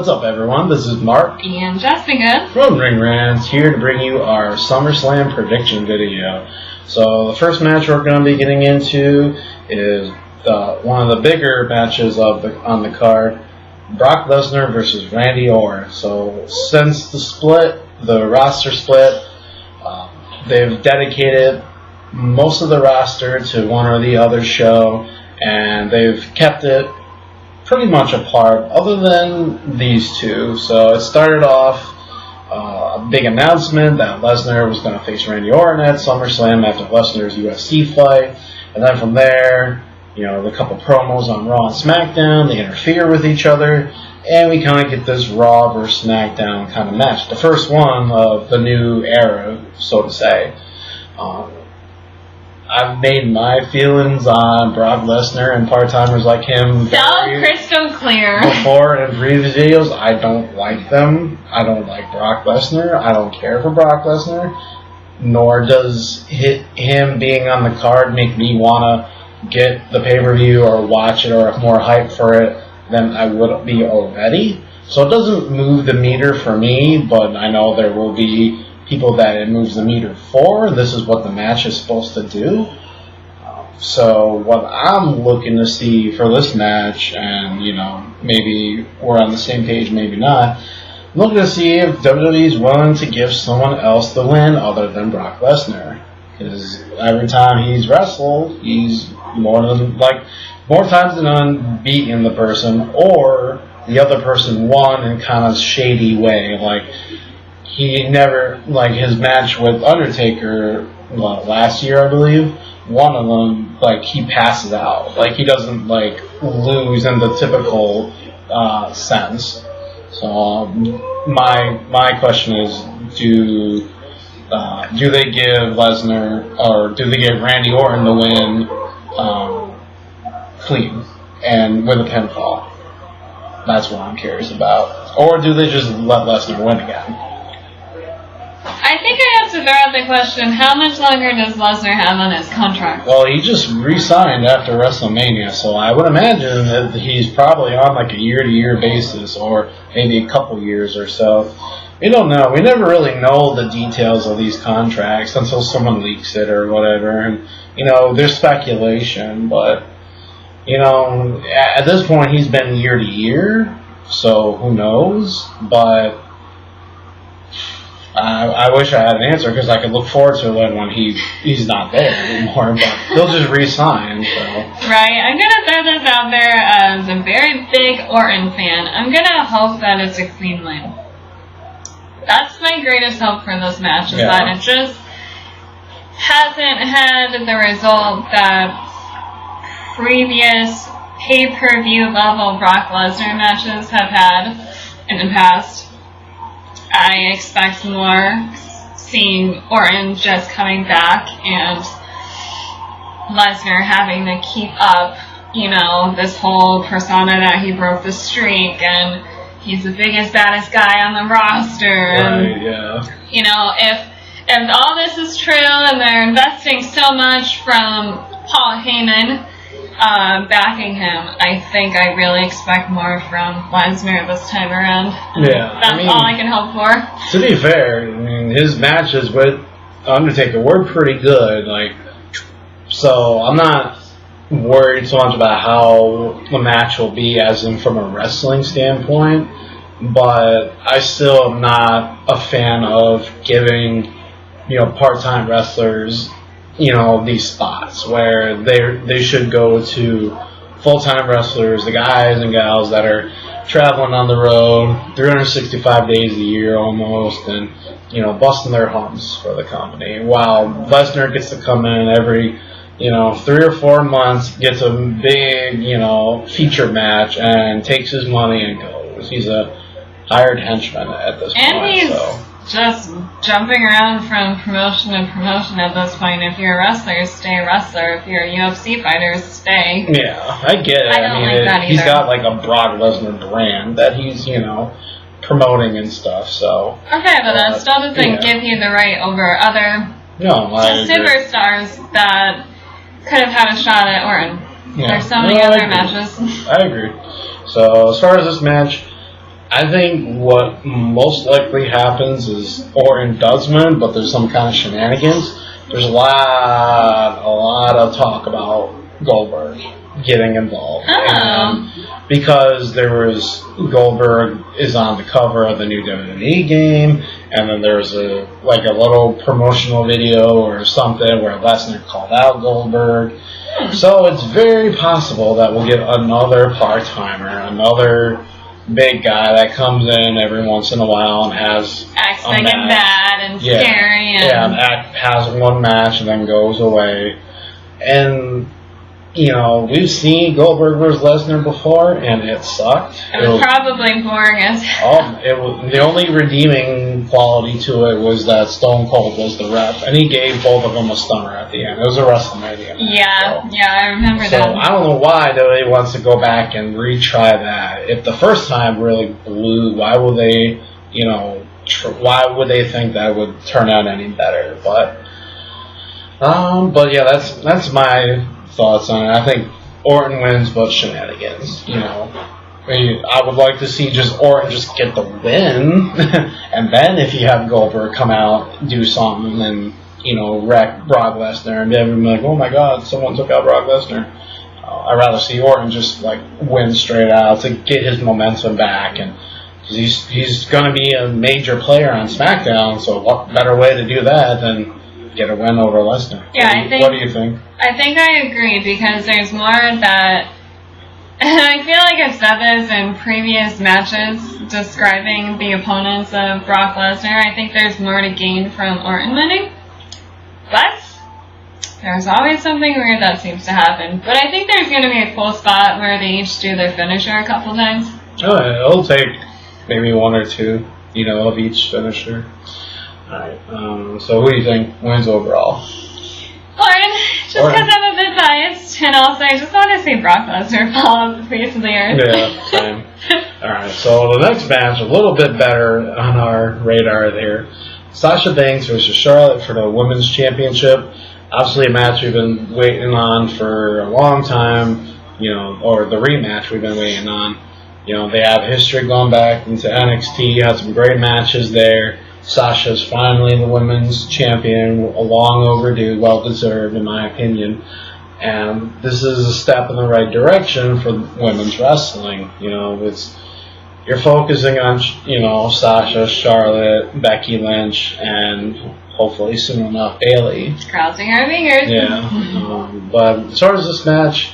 What's up, everyone? This is Mark and Jessica from Ring Rants, here to bring you our SummerSlam prediction video. So the first match we're going to be getting into is one of the bigger matches on the card, Brock Lesnar versus Randy Orton. So since the roster split, they've dedicated most of the roster to one or the other show, and they've kept it pretty much apart, other than these two. So it started off a big announcement that Lesnar was going to face Randy Orton at SummerSlam after Lesnar's UFC fight, and then from there, the couple promos on Raw and SmackDown, they interfere with each other, and we kind of get this Raw versus SmackDown kind of match, the first one of the new era, so to say. I've made my feelings on Brock Lesnar and part-timers like him so crystal clear before in previous videos. I don't like them. I don't like Brock Lesnar. I don't care for Brock Lesnar. Nor does him being on the card make me want to get the pay-per-view or watch it or more hype for it than I would be already. So it doesn't move the meter for me, but I know there will be people that it moves the meter for. This is what the match is supposed to do. So what I'm looking to see for this match, and maybe we're on the same page, maybe not, I'm looking to see if WWE is willing to give someone else the win other than Brock Lesnar. Because every time he's wrestled, he's more times than unbeaten the person, or the other person won in kind of shady way. He never, his match with Undertaker last year, I believe, one of them, he passes out. He doesn't, lose in the typical sense. So, my question is, do they give Lesnar, or do they give Randy Orton the win clean and with a pinfall? That's what I'm curious about. Or do they just let Lesnar win again? I think I have to throw out the question, how much longer does Lesnar have on his contract? Well, he just re-signed after WrestleMania, so I would imagine that he's probably on a year-to-year basis, or maybe a couple years or so. We don't know. We never really know the details of these contracts until someone leaks it or whatever, and, there's speculation, but, at this point he's been year-to-year, so who knows, but I wish I had an answer because I could look forward to it when he's not there anymore, but he'll just re-sign. So. Right. I'm going to throw this out there as a very big Orton fan. I'm going to hope that it's a clean win. That's my greatest hope for this match, is that it just hasn't had the result that previous pay-per-view level Brock Lesnar matches have had in the past. I expect more, seeing Orton just coming back and Lesnar having to keep up, this whole persona that he broke the streak and he's the biggest, baddest guy on the roster. Right, yeah. If all this is true and they're investing so much from Paul Heyman backing him, I think I really expect more from Lesnar this time around. Yeah, That's all I can hope for. To be fair, his matches with Undertaker were pretty good. So I'm not worried so much about how the match will be, as in from a wrestling standpoint. But I still am not a fan of giving, part-time wrestlers these spots where they should go to full-time wrestlers, the guys and gals that are traveling on the road 365 days a year almost, and busting their humps for the company, while Lesnar gets to come in every 3 or 4 months, gets a big feature match and takes his money and goes. He's a hired henchman at this point. He's just jumping around from promotion to promotion at this point. If you're a wrestler, stay a wrestler. If you're a UFC fighter, stay. Yeah, I get it. I don't like that either. He's got a Brock Lesnar brand that he's, promoting and stuff, so. Okay, but that still doesn't give you the right over other superstars that could have had a shot at Orton. Yeah. There's so many other matches. I agree. So, as far as this match, I think what most likely happens is Orton does win, but there's some kind of shenanigans. There's a lot of talk about Goldberg getting involved. And because Goldberg is on the cover of the new WWE game, and then there's a little promotional video or something where Lesnar called out Goldberg. So it's very possible that we'll get another part-timer, another big guy that comes in every once in a while and acts big and bad and scary. And has one match and then goes away. And, we've seen Goldberg vs. Lesnar before, and it sucked. It was probably boring as hell. The only redeeming quality to it was that Stone Cold was the ref, and he gave both of them a stunner at the end. It was a WrestleMania match. Yeah, I remember that. So I don't know why WWE wants to go back and retry that. If the first time really blew, why would they, why would they think that would turn out any better? But yeah, that's my thoughts on it. I think Orton wins, but shenanigans. I would like to see Orton just get the win, and then if you have Goldberg come out, do something, and wreck Brock Lesnar, and everyone be like, oh my God, someone took out Brock Lesnar. I'd rather see Orton just win straight out to get his momentum back, and he's going to be a major player on SmackDown. So what better way to do that than get a win over Lesnar? Yeah, what do you think? I think I agree, because there's more that. I feel like I've said this in previous matches describing the opponents of Brock Lesnar. I think there's more to gain from Orton winning, but there's always something weird that seems to happen. But I think there's going to be a cool spot where they each do their finisher a couple times. Oh, it'll take maybe one or two, of each finisher. Alright, so who do you think wins overall? Orton, just because I'm a bit biased, and also I just want to see Brock Lesnar fall off the face of the earth. Yeah, same. Alright, so the next match, a little bit better on our radar there. Sasha Banks versus Charlotte for the Women's Championship. Obviously a match we've been waiting on for a long time, or the rematch we've been waiting on. They have history going back into NXT, had some great matches there. Sasha's finally the women's champion, long overdue, well deserved in my opinion. And this is a step in the right direction for women's wrestling. You're focusing on, Sasha, Charlotte, Becky Lynch, and hopefully soon enough Bayley. Crossing our fingers. Yeah. But as far as this match,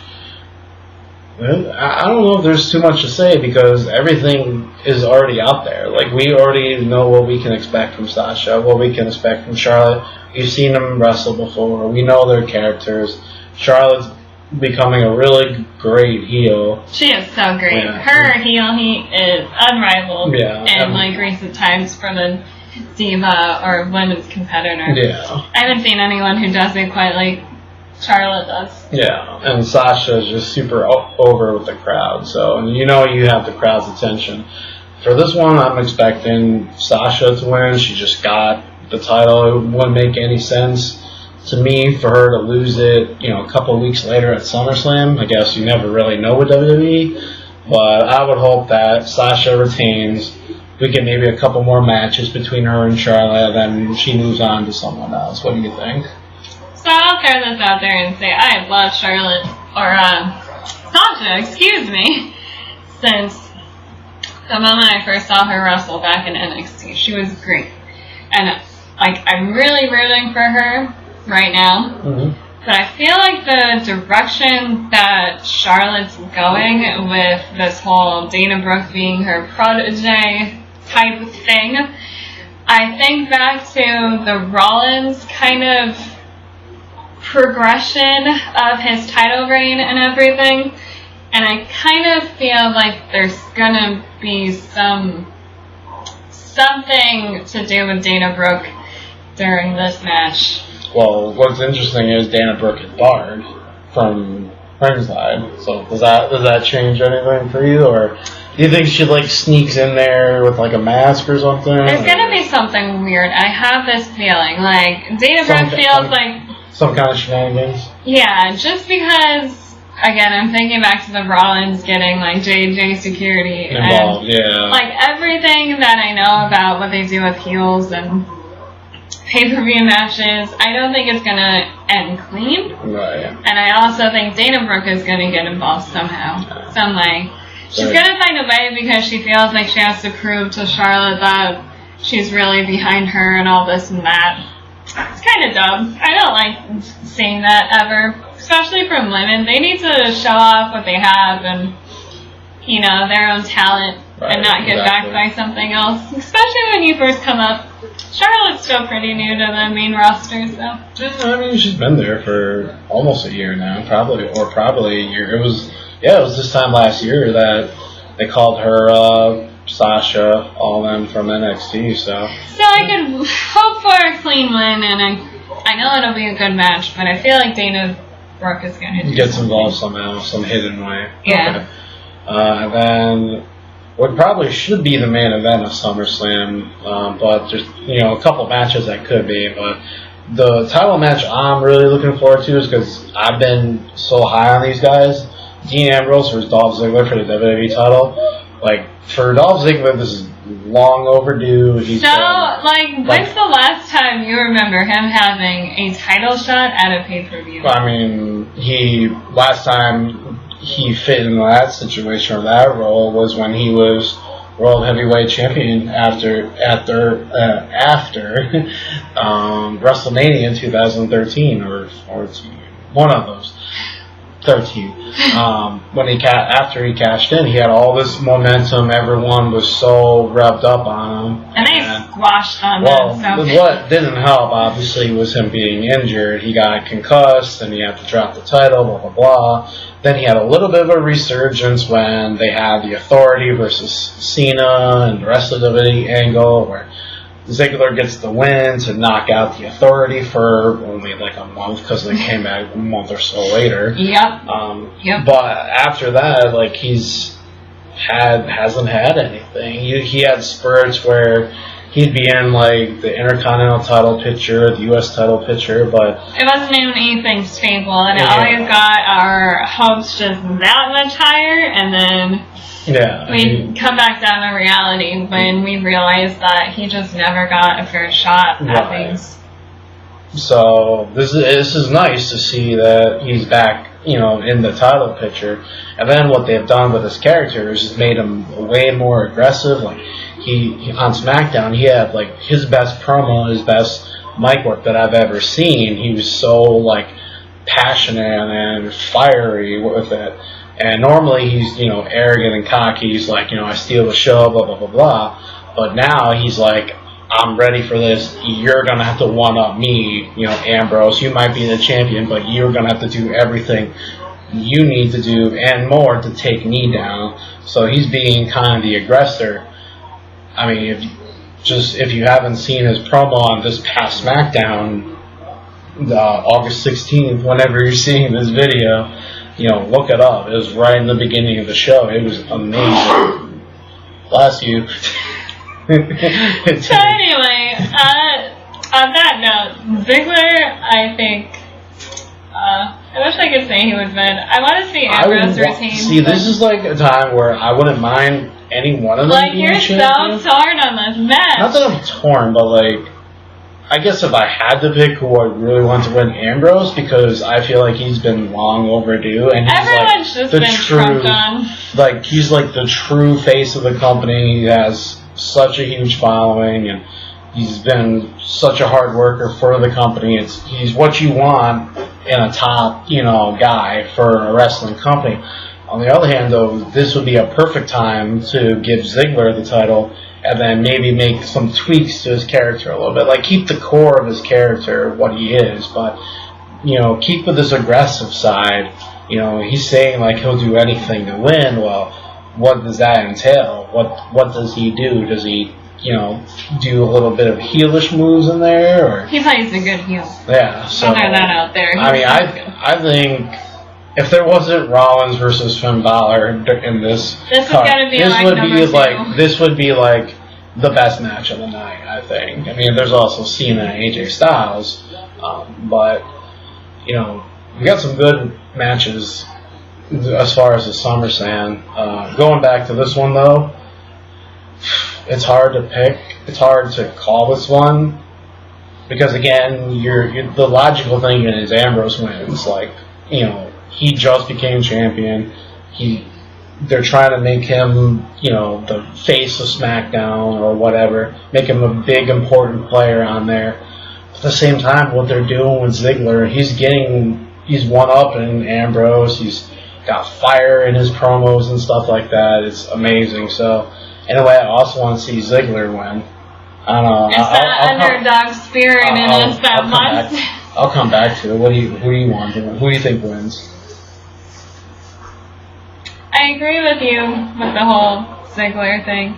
I don't know if there's too much to say because everything is already out there. We already know what we can expect from Sasha, what we can expect from Charlotte. We've seen them wrestle before. We know their characters. Charlotte's becoming a really great heel. She is so great. Yeah. Her heel heat is unrivaled in recent times for the diva or women's competitor. Yeah. I haven't seen anyone who does it quite like Charlotte does. Yeah, and Sasha is just super over with the crowd, so you have the crowd's attention. For this one, I'm expecting Sasha to win. She just got the title. It wouldn't make any sense to me for her to lose it, a couple of weeks later at SummerSlam. I guess you never really know with WWE, but I would hope that Sasha retains. We get maybe a couple more matches between her and Charlotte, then she moves on to someone else. What do you think? So I'll throw this out there and say I love Charlotte, or Sasha, excuse me, since the moment I first saw her wrestle back in NXT. She was great. And, I'm really rooting for her right now. Mm-hmm. But I feel like the direction that Charlotte's going with this whole Dana Brooke being her protege type thing, I think back to the Rollins kind of progression of his title reign and everything, and I kind of feel like there's gonna be something to do with Dana Brooke during this match. Well, what's interesting is Dana Brooke is barred from ringside, so does that change anything for you, or do you think she sneaks in there with a mask or something? There's gonna be something weird. I have this feeling Dana Brooke feels like some kind of shenanigans? Yeah, just because again, I'm thinking back to the Rollins getting like JJ security involved, and like everything that I know about what they do with heels and pay-per-view matches. I don't think it's gonna end clean. Right. And I also think Dana Brooke is gonna get involved somehow. So I'm like, she's gonna find a way because she feels like she has to prove to Charlotte that she's really behind her and all this and that. It's kind of dumb. I don't like seeing that ever, especially from women. They need to show off what they have and, you know, their own talent and not get backed by something else. Especially when you first come up. Charlotte's still pretty new to the main roster, so. I mean, she's been there for almost a year now, probably a year. It was this time last year that they called her Sasha, all them from NXT, so I could hope for a clean win, and I know it'll be a good match, but I feel like Dana Brooke is going to gets involved somehow, some hidden way. Yeah. Okay. And then what probably should be the main event of SummerSlam, but there's a couple matches that could be, but the title match I'm really looking forward to is because I've been so high on these guys. Dean Ambrose versus Dolph Ziggler for the WWE title. Like, for Dolph Ziggler, this is long overdue. When's the last time you remember him having a title shot at a pay-per-view? I mean, last time he fit in that situation or that role was when he was World Heavyweight Champion after WrestleMania in 2013 or 14, one of those. 13. After he cashed in, he had all this momentum. Everyone was so revved up on him. And they squashed on him. Well, what didn't help, obviously, was him being injured. He got concussed, and he had to drop the title, blah, blah, blah. Then he had a little bit of a resurgence when they had the Authority versus Cena and the rest of the WWE angle, where Ziggler gets the win to knock out the Authority for only like a month because they came back a month or so later. Yep. But after that, like hasn't had anything. He had spurts where he'd be in like the Intercontinental title picture, the U.S. title picture, but it wasn't even anything stable, and it always got our hopes just that much higher, and then. Yeah, we'd come back down to reality when we realized that he just never got a fair shot at things. So this is nice to see that he's back, in the title picture. And then what they've done with his character is just made him way more aggressive. Like he on SmackDown, he had like his best promo, his best mic work that I've ever seen. He was so like passionate and fiery with it. And normally he's, arrogant and cocky. He's like, I steal the show, blah, blah, blah, blah. But now he's like, I'm ready for this. You're going to have to one-up me, Ambrose. You might be the champion, but you're going to have to do everything you need to do and more to take me down. So he's being kind of the aggressor. I mean, if you haven't seen his promo on this past SmackDown, August 16th, whenever you're seeing this video, look it up. It was right in the beginning of the show. It was amazing. Bless you. So anyway, on that note, Ziggler, I think, I wish I could say he would win. I want to see Ambrose retain. See, this is like a time where I wouldn't mind any one of them being you're champion. So torn on this match. Not that I'm torn, but I guess if I had to pick who I really want to win, Ambrose, because I feel like he's been long overdue, and he's everyone's just been trumped on. Like he's like the true face of the company. He has such a huge following, and he's been such a hard worker for the company. He's what you want in a top, guy for a wrestling company. On the other hand, though, this would be a perfect time to give Ziggler the title. And then maybe make some tweaks to his character a little bit. Like, keep the core of his character, what he is, but, keep with this aggressive side. He's saying, like, he'll do anything to win. Well, what does that entail? What does he do? Does he, do a little bit of heelish moves in there? Or he plays a good heel. Yeah, so. I'll throw that out there. I think if there wasn't Rollins versus Finn Balor in this card, this would be like the best match of the night, I think. I mean, there's also Cena and AJ Styles, but we got some good matches as far as the SummerSlam. Going back to this one though, it's hard to pick. It's hard to call this one because again, the logical thing is Ambrose wins. Like, you know, he just became champion. They're trying to make him, you know, the face of SmackDown or whatever, make him a big important player on there. At the same time, what they're doing with Ziggler, he's one up in Ambrose. He's got fire in his promos and stuff like that. It's amazing. So, anyway, I also want to see Ziggler win. I don't know. It's that underdog spirit in us that wants. I'll come back to it. Who do you want? Who do you think wins? I agree with you with the whole Ziggler thing.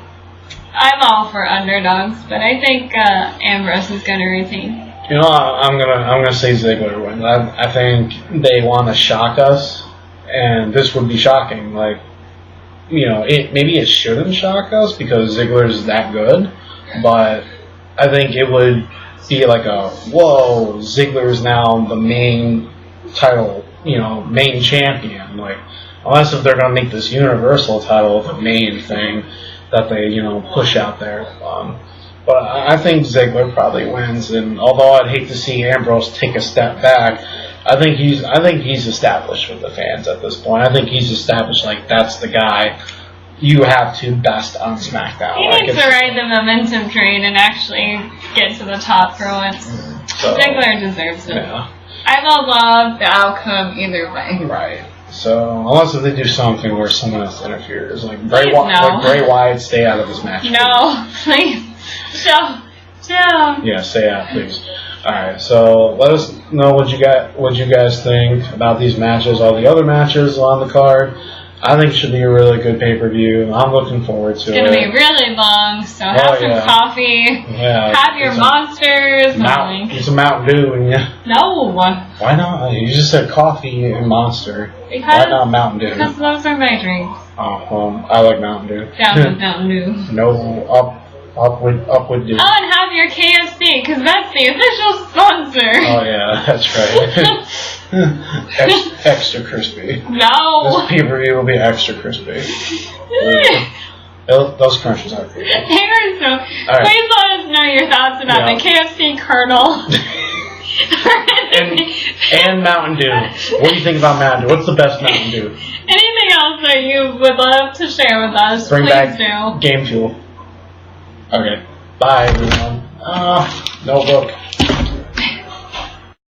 I'm all for underdogs, but I think Ambrose is going to retain. You know, I'm gonna say Ziggler wins. I think they want to shock us, and this would be shocking. Like, you know, maybe it shouldn't shock us because Ziggler's that good, but I think it would be like a whoa, Ziggler's now the main title, you know, main champion. Like, unless if they're gonna make this Universal title the main thing that they, you know, push out there. But I think Ziggler probably wins, and although I'd hate to see Ambrose take a step back, I think he's established with the fans at this point. I think he's established like that's the guy you have to best on SmackDown. He needs to ride the momentum train and actually get to the top for once. So, Ziggler deserves it. Yeah. I will love the outcome either way. Right. So unless if they do something where someone else interferes, like Bray Wyatt, stay out of this match. No, please. Chill. Yeah, stay out, please. Alright, so let us know what you guys think about these matches, all the other matches on the card. I think it should be a really good pay-per-view. I'm looking forward to it. It's going to be really long, so have some coffee. Yeah, have your monsters. It's a Mountain Dew, and No. Why not? You just said coffee and Monster. Why not Mountain Dew? Because those are my drinks. Oh, well, I like Mountain Dew. Down with Mountain Dew. No, up with Dew. Oh, and have your KFC, because that's the official sponsor. Oh, yeah, that's right. Extra crispy. No. This pay-per-view will be extra crispy. Those crunches are pretty good. They are so... Right. Please let us know your thoughts about the KFC Colonel. and Mountain Dew. What do you think about Mountain Dew? What's the best Mountain Dew? Anything else that you would love to share with us, Bring please back do. Game Fuel. Okay. Bye, everyone. Notebook.